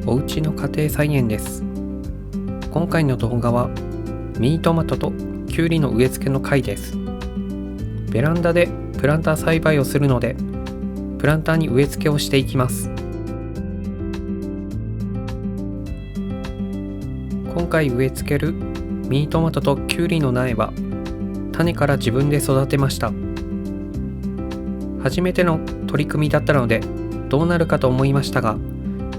おうちの家庭菜園です。今回の動画はミニトマトとキュウリの植え付けの回です。ベランダでプランター栽培をするので、プランターに植え付けをしていきます。今回植え付けるミニトマトとキュウリの苗は種から自分で育てました。初めての取り組みだったのでどうなるかと思いましたが、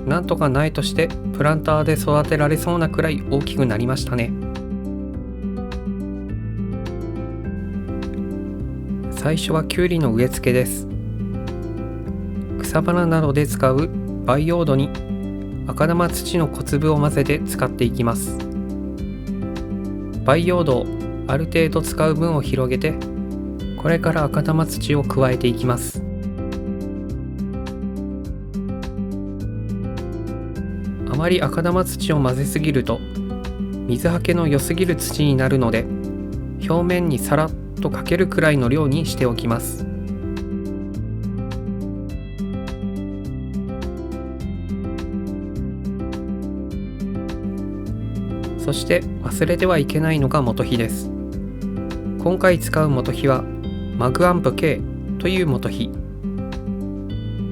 なんとか苗としてプランターで育てられそうなくらい大きくなりましたね。最初はキュウリの植え付けです。草花などで使う培養土に赤玉土の小粒を混ぜて使っていきます。培養土をある程度使う分を広げて、これから赤玉土を加えていきます。あまり赤玉土を混ぜすぎると水はけの良すぎる土になるので、表面にさらっとかけるくらいの量にしておきます。そして忘れてはいけないのが元肥です。今回使う元肥はマグアンプ K という元肥。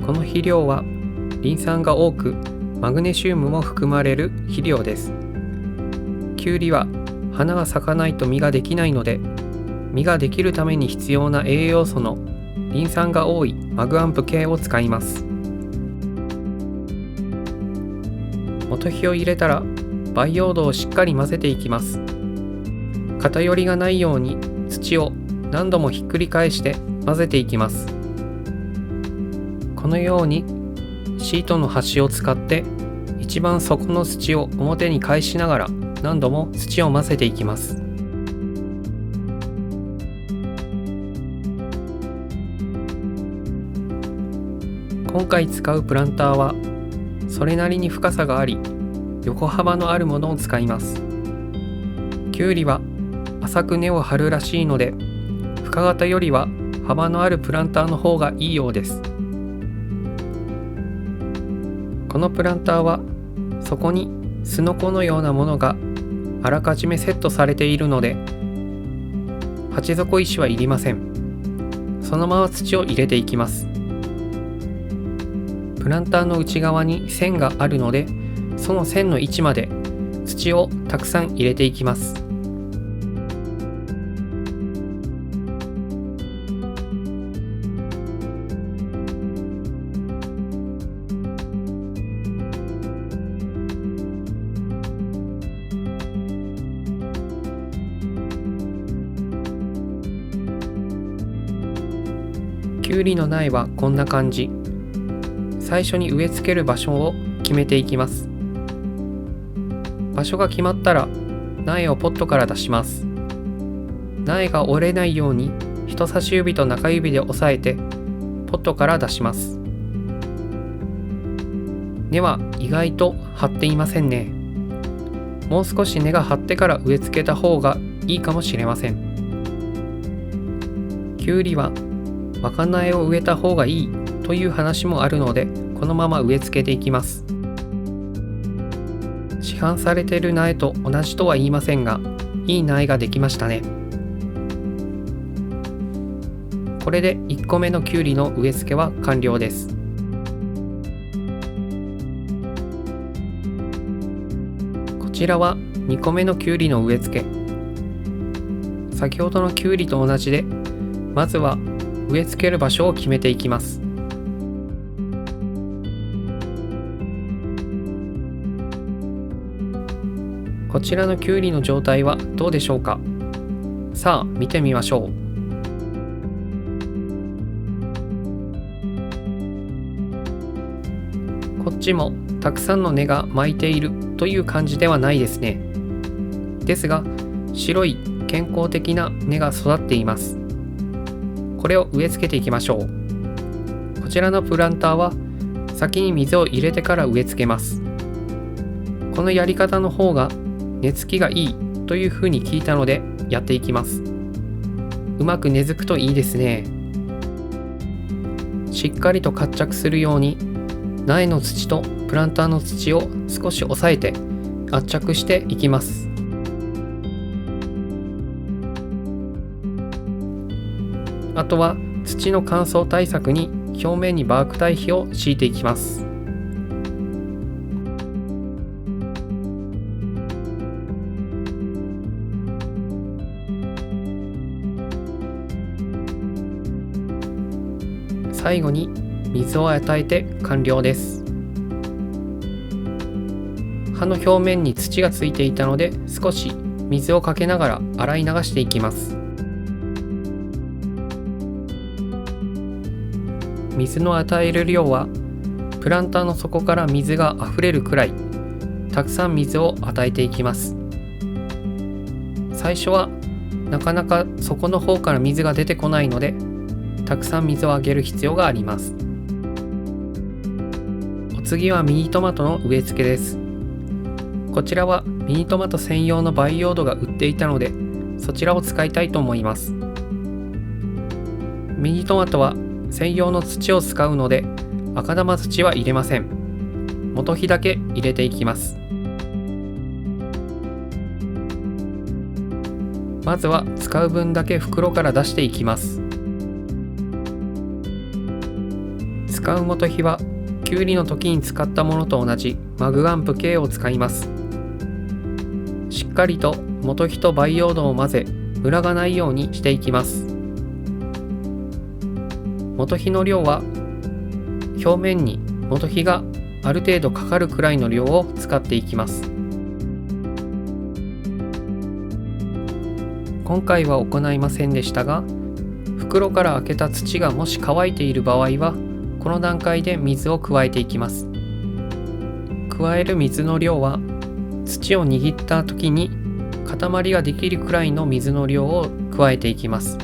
この肥料はリン酸が多くマグネシウムも含まれる肥料です。キュウリは花が咲かないと実ができないので、実ができるために必要な栄養素のリン酸が多いマグアンプ K を使います。元肥を入れたら培養土をしっかり混ぜていきます。偏りがないように土を何度もひっくり返して混ぜていきます。このようにシートの端を使って一番底の土を表に返しながら何度も土を混ぜていきます。今回使うプランターはそれなりに深さがあり、横幅のあるものを使います。キュウリは浅く根を張るらしいので、深型よりは幅のあるプランターの方がいいようです。このプランターはそこにすのこのようなものがあらかじめセットされているので、鉢底石はいりません。そのまま土を入れていきます。プランターの内側に線があるので、その線の位置まで土をたくさん入れていきます。キュウリの苗はこんな感じ。最初に植え付ける場所を決めていきます。場所が決まったら苗をポットから出します。苗が折れないように人差し指と中指で押さえてポットから出します。根は意外と張っていませんね。もう少し根が張ってから植え付けた方がいいかもしれません。キュウリは若苗を植えた方がいいという話もあるので、このまま植え付けていきます。市販されている苗と同じとは言いませんが、いい苗ができましたね。これで1個目のキュウリの植え付けは完了です。こちらは2個目のキュウリの植え付け。先ほどのキュウリと同じで、まずは植え付ける場所を決めていきます。こちらのキュウリの状態はどうでしょうか。さあ見てみましょう。こっちもたくさんの根が巻いているという感じではないですね。ですが白い健康的な根が育っています。これを植え付けていきましょう。こちらのプランターは先に水を入れてから植え付けます。このやり方の方が根付きがいいというふうに聞いたのでやっていきます。うまく根付くといいですね。しっかりと活着するように苗の土とプランターの土を少し押さえて圧着していきます。あとは土の乾燥対策に表面にバーク堆肥を敷いていきます。最後に水を与えて完了です。葉の表面に土がついていたので少し水をかけながら洗い流していきます。水の与える量はプランターの底から水があふれるくらいたくさん水を与えていきます。最初はなかなか底の方から水が出てこないのでたくさん水をあげる必要があります。お次はミニトマトの植え付けです。こちらはミニトマト専用の培養土が売っていたのでそちらを使いたいと思います。ミニトマトは専用の土を使うので赤玉土は入れません。元肥だけ入れていきます。まずは使う分だけ袋から出していきます。使う元肥はきゅうりの時に使ったものと同じマグアンプ系を使います。しっかりと元肥と培養土を混ぜムラがないようにしていきます。元肥の量は表面に元肥がある程度かかるくらいの量を使っていきます。今回は行いませんでしたが、袋から開けた土がもし乾いている場合はこの段階で水を加えていきます。加える水の量は土を握った時に塊ができるくらいの水の量を加えていきます。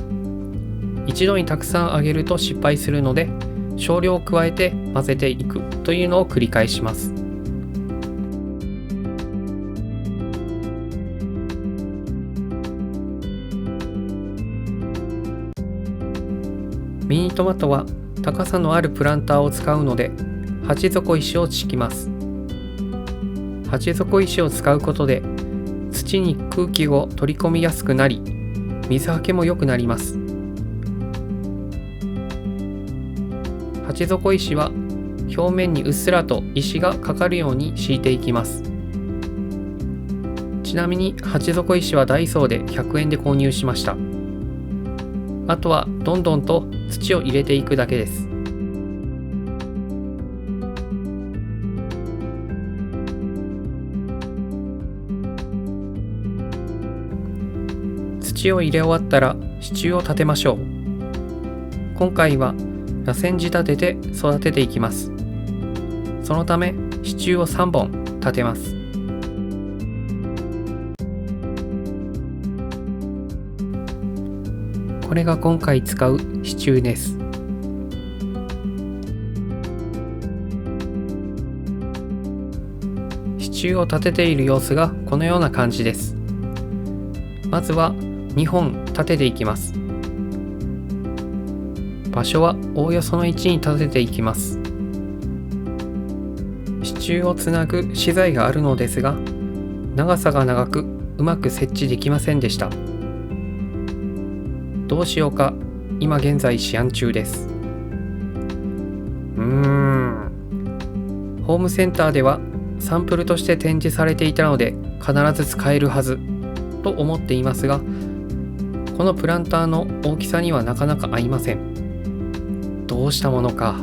一度にたくさんあげると失敗するので少量を加えて混ぜていくというのを繰り返します。ミニトマトは高さのあるプランターを使うので鉢底石を敷きます。鉢底石を使うことで土に空気を取り込みやすくなり水はけも良くなります。鉢底石は表面にうっすらと石がかかるように敷いていきます。ちなみに鉢底石はダイソーで100円で購入しました。あとはどんどんと土を入れていくだけです。土を入れ終わったら支柱を立てましょう。今回は螺旋仕立てで育てていきます。そのため支柱を3本立てます。これが今回使う支柱です。支柱を立てている様子がこのような感じです。まずは2本立てていきます。場所はおおよその位置に立てていきます。支柱をつなぐ資材があるのですが、長さが長くうまく設置できませんでした。どうしようか今現在試案中です。ホームセンターではサンプルとして展示されていたので必ず使えるはずと思っていますが、このプランターの大きさにはなかなか合いません。どうしたものか。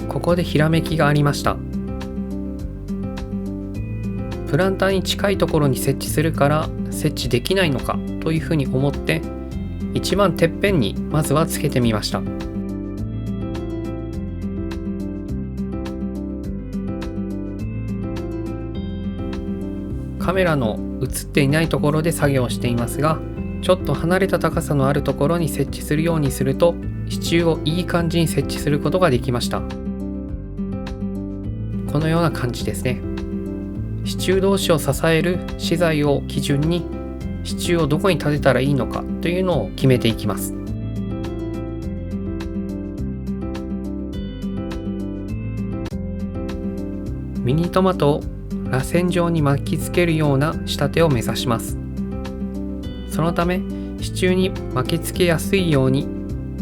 ここでひらめきがありました。プランターに近いところに設置するから設置できないのかというふうに思って一番てっぺんにまずはつけてみました。カメラの映っていないところで作業していますが、ちょっと離れた高さのあるところに設置するようにすると支柱をいい感じに設置することができました。このような感じですね。支柱同士を支える資材を基準に支柱をどこに立てたらいいのかというのを決めていきます。ミニトマトを螺旋状に巻きつけるような仕立てを目指します。そのため支柱に巻きつけやすいように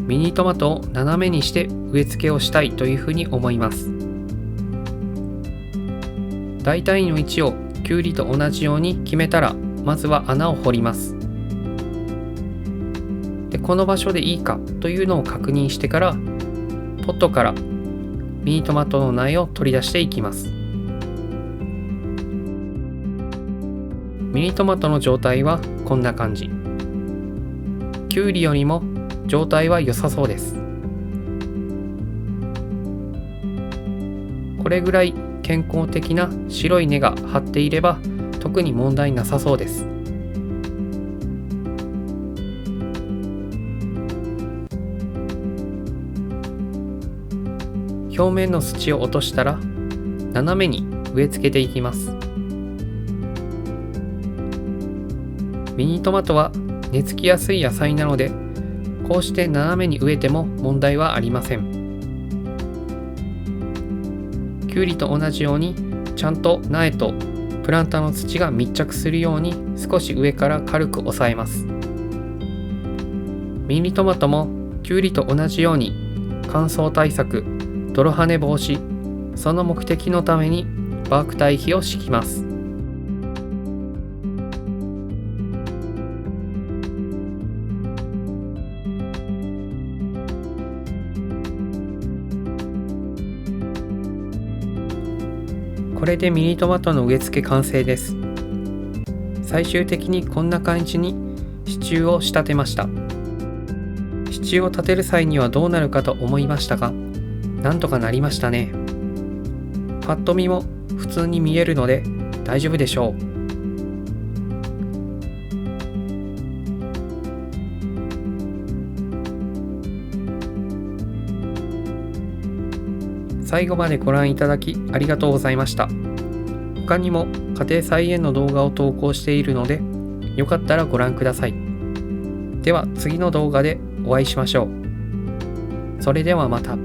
ミニトマトを斜めにして植え付けをしたいというふうに思います。大体の位置をきゅうりと同じように決めたら、まずは穴を掘ります。で、この場所でいいかというのを確認してから、ポットからミニトマトの苗を取り出していきます。ミニトマトの状態はこんな感じ。きゅうりよりも状態は良さそうです。これぐらい健康的な白い根が張っていれば特に問題なさそうです。表面の土を落としたら斜めに植え付けていきます。ミニトマトは根付きやすい野菜なので、こうして斜めに植えても問題はありません。きゅうりと同じようにちゃんと苗とプランターの土が密着するように少し上から軽く押さえます。ミニトマトもきゅうりと同じように乾燥対策、泥跳ね防止、その目的のためにバーク堆肥を敷きます。これでミニトマトの植え付け完成です。最終的にこんな感じに支柱を仕立てました。支柱を立てる際にはどうなるかと思いましたが、なんとかなりましたね。パッと見も普通に見えるので大丈夫でしょう。最後までご覧いただきありがとうございました。他にも家庭菜園の動画を投稿しているので、よかったらご覧ください。では次の動画でお会いしましょう。それではまた。